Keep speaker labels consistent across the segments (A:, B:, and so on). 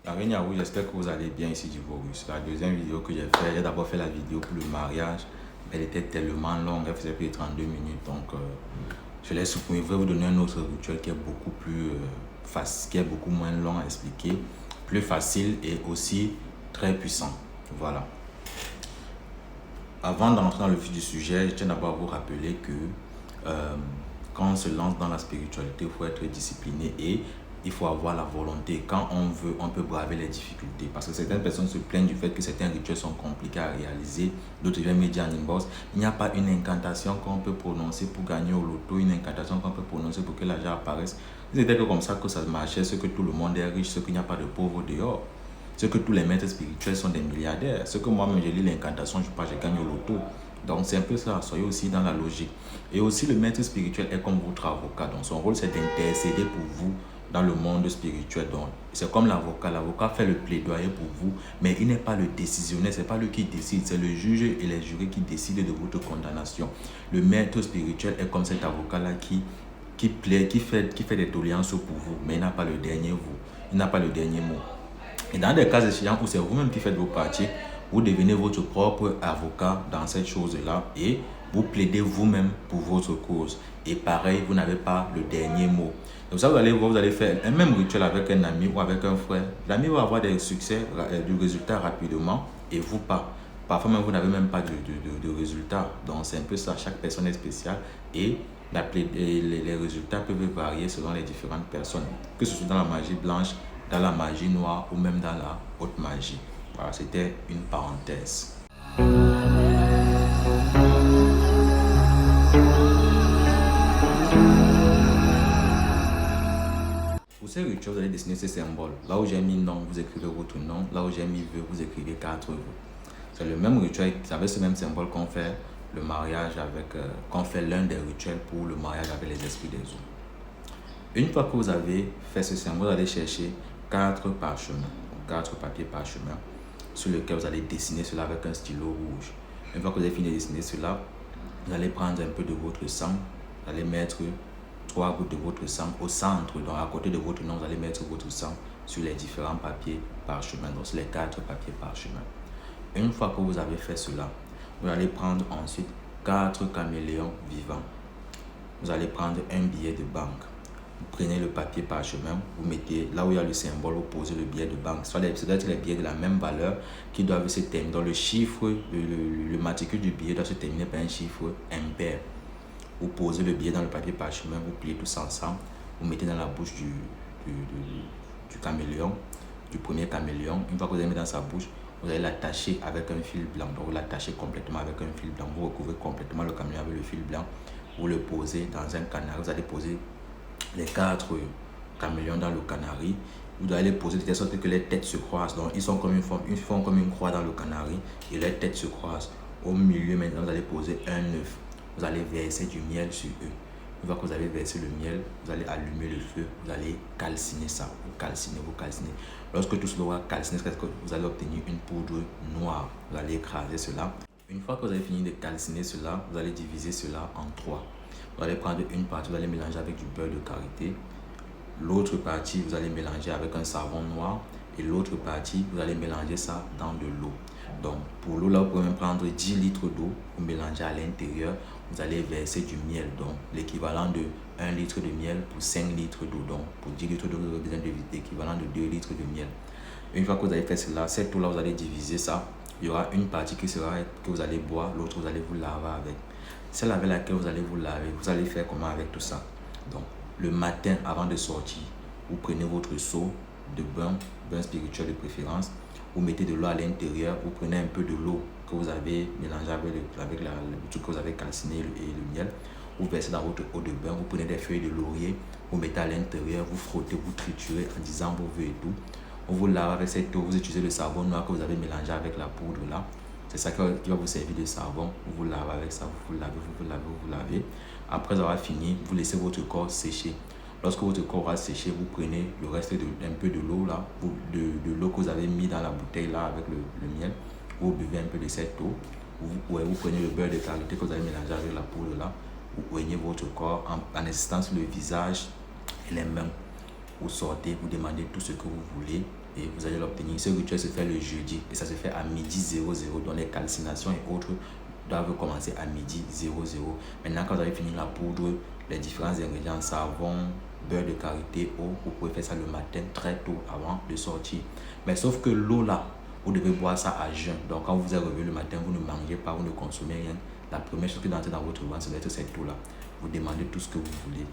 A: Arena, oui, j'espère que vous allez bien ici du Vorus. La deuxième vidéo que j'ai fait, j'ai d'abord fait la vidéo pour le mariage. Elle était tellement longue, elle faisait plus de 32 minutes. Donc, je l'ai supprimée. Je vais vous donner un autre rituel qui est beaucoup plus facile, qui est beaucoup moins long à expliquer, plus facile et aussi très puissant. Voilà. Avant d'entrer dans le vif du sujet, je tiens d'abord à vous rappeler que quand on se lance dans la spiritualité, il faut être discipliné et il faut avoir la volonté. Quand on veut, on peut braver les difficultés. Parce que certaines personnes se plaignent du fait que certains rituels sont compliqués à réaliser. D'autres viennent me dire en inbox, il n'y a pas une incantation qu'on peut prononcer pour gagner au loto, une incantation qu'on peut prononcer pour que l'argent apparaisse. C'était que comme ça que ça marchait, ce que tout le monde est riche, ce qu'il n'y a pas de pauvres dehors. Ce que tous les maîtres spirituels sont des milliardaires. Ce que moi-même, je lis l'incantation, je gagne au loto. Donc, c'est un peu ça. Soyez aussi dans la logique. Et aussi, le maître spirituel est comme votre avocat. Donc, son rôle, c'est d'intercéder pour vous dans le monde spirituel. Donc, c'est comme l'avocat. L'avocat fait le plaidoyer pour vous, mais il n'est pas le décisionnaire. C'est pas lui qui décide. C'est le juge et les jurés qui décident de votre condamnation. Le maître spirituel est comme cet avocat-là qui fait des doléances pour vous, mais il n'a pas le dernier mot. Il n'a pas le dernier mot. Et dans des cas échéants où c'est vous-même qui faites vos parties, vous devenez votre propre avocat dans cette chose-là et vous plaidez vous-même pour votre cause. Et pareil, vous n'avez pas le dernier mot. Donc ça, vous allez faire un même rituel avec un ami ou avec un frère. L'ami va avoir des succès, du résultat rapidement et vous pas. Parfois même, vous n'avez même pas de résultat. Donc c'est un peu ça, chaque personne est spéciale et les résultats peuvent varier selon les différentes personnes. Que ce soit dans la magie blanche, dans la magie noire ou même dans la haute magie. Voilà, c'était une parenthèse. Pour ces rituels, vous allez dessiner ces symboles. Là où j'ai mis nom, vous écrivez votre nom. Là où j'ai mis vœux, vous écrivez 4 vœux. C'est le même rituel, c'est avec ce même symbole qu'on fait le mariage qu'on fait l'un des rituels pour le mariage avec les esprits des eaux. Une fois que vous avez fait ce symbole, vous allez chercher 4 parchemins, 4 papiers parchemins sur lesquels vous allez dessiner cela avec un stylo rouge. Une fois que vous avez fini de dessiner cela, vous allez prendre un peu de votre sang, vous allez mettre 3 gouttes de votre sang au centre, donc à côté de votre nom, vous allez mettre votre sang sur les différents papiers parchemins, donc sur les 4 papiers parchemins. Une fois que vous avez fait cela, vous allez prendre ensuite 4 caméléons vivants. Vous allez prendre un billet de banque. Vous prenez le papier parchemin, vous mettez là où il y a le symbole, vous posez le billet de banque. Ça doit être les billets de la même valeur qui doivent se terminer. Donc le chiffre, le matricule du billet doit se terminer par un chiffre impair. Vous posez le billet dans le papier parchemin, vous pliez tout ça ensemble, vous mettez dans la bouche du caméléon, du premier caméléon. Une fois que vous avez mis dans sa bouche, vous allez l'attacher avec un fil blanc. Donc vous l'attachez complètement avec un fil blanc. Vous recouvrez complètement le caméléon avec le fil blanc. Vous le posez dans un canard. Vous allez poser les 4 caméléons dans le canari. Vous allez les poser de telle sorte que les têtes se croisent. Donc ils font comme une croix dans le canari et les têtes se croisent. Au milieu maintenant, vous allez poser un œuf. Vous allez verser du miel sur eux. Une fois que vous avez versé le miel, vous allez allumer le feu. Vous allez calciner ça. Vous calcinez. Lorsque tout cela aura calciné, vous allez obtenir une poudre noire. Vous allez écraser cela. Une fois que vous avez fini de calciner cela, vous allez diviser cela en 3. Vous allez prendre une partie, vous allez mélanger avec du beurre de karité. L'autre partie, vous allez mélanger avec un savon noir. Et l'autre partie, vous allez mélanger ça dans de l'eau. Donc, pour l'eau, là, vous pouvez même prendre 10 litres d'eau. Vous mélangez à l'intérieur. Vous allez verser du miel. Donc, l'équivalent de 1 litre de miel pour 5 litres d'eau. Donc, pour 10 litres d'eau, vous avez besoin de l'équivalent de 2 litres de miel. Une fois que vous avez fait cela, cette eau-là, vous allez diviser ça. Il y aura une partie que vous allez boire, l'autre, vous allez vous laver avec. Celle avec laquelle vous allez vous laver, vous allez faire comment avec tout ça? Donc, le matin, avant de sortir, vous prenez votre seau de bain spirituel de préférence, vous mettez de l'eau à l'intérieur, vous prenez un peu de l'eau que vous avez mélangée avec le truc que vous avez calciné et le miel, vous versez dans votre eau de bain, vous prenez des feuilles de laurier, vous mettez à l'intérieur, vous frottez, vous triturez en disant vos vœux et tout. On vous lave avec cette eau, vous utilisez le savon noir que vous avez mélangé avec la poudre là. C'est ça qui va vous servir de savon. Vous vous lavez avec ça, vous vous lavez. Après avoir fini, vous laissez votre corps sécher. Lorsque votre corps va sécher, vous prenez le reste un peu de l'eau là, de l'eau que vous avez mis dans la bouteille là avec le miel. Vous buvez un peu de cette eau. Vous prenez le beurre de karité que vous avez mélangé avec la poudre là. Vous oignez votre corps en insistant sur le visage et les mains. Vous sortez, vous demandez tout ce que vous voulez. et vous allez l'obtenir. Ce rituel se fait le jeudi et ça se fait à midi 00. Donc les calcinations et autres doivent commencer à midi 00. Maintenant, quand vous avez fini la poudre, les différents ingrédients, savon, beurre de karité, eau, vous pouvez faire ça le matin très tôt avant de sortir. Mais sauf que l'eau là, vous devez boire ça à jeun. Donc quand vous êtes revenu le matin, vous ne mangez pas, vous ne consommez rien. La première chose qui doit entrer dans votre ventre, c'est d'être cette eau là. Vous demandez tout ce que vous voulez.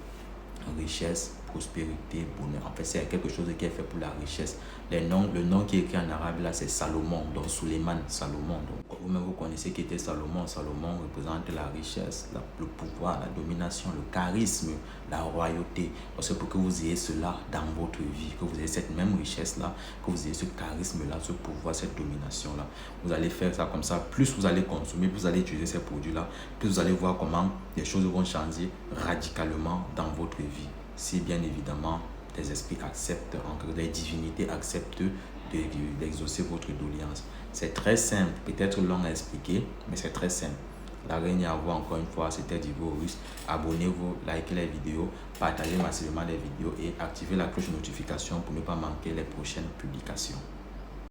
A: Richesse, prospérité, bonheur. En fait, c'est quelque chose qui est fait pour la richesse. Le nom qui est écrit en arabe là, c'est Salomon, donc Suleiman, Salomon. Donc vous-même vous connaissez qui était Salomon. Salomon représente la richesse, le pouvoir, la domination, le charisme, la royauté. Donc c'est pour que vous ayez cela dans votre vie, que vous ayez cette même richesse là, que vous ayez ce charisme là, ce pouvoir, cette domination là. Vous allez faire ça comme ça. Plus vous allez consommer, plus vous allez utiliser ces produits là, plus vous allez voir comment les choses vont changer radicalement dans votre vie. Si bien évidemment les esprits acceptent, les divinités acceptent d'exaucer votre doléance. C'est très simple, peut-être long à expliquer, mais c'est très simple. La reine Yahweh, encore une fois, c'était Divorus. Abonnez-vous, likez les vidéos, partagez massivement les vidéos et activez la cloche de notification pour ne pas manquer les prochaines publications.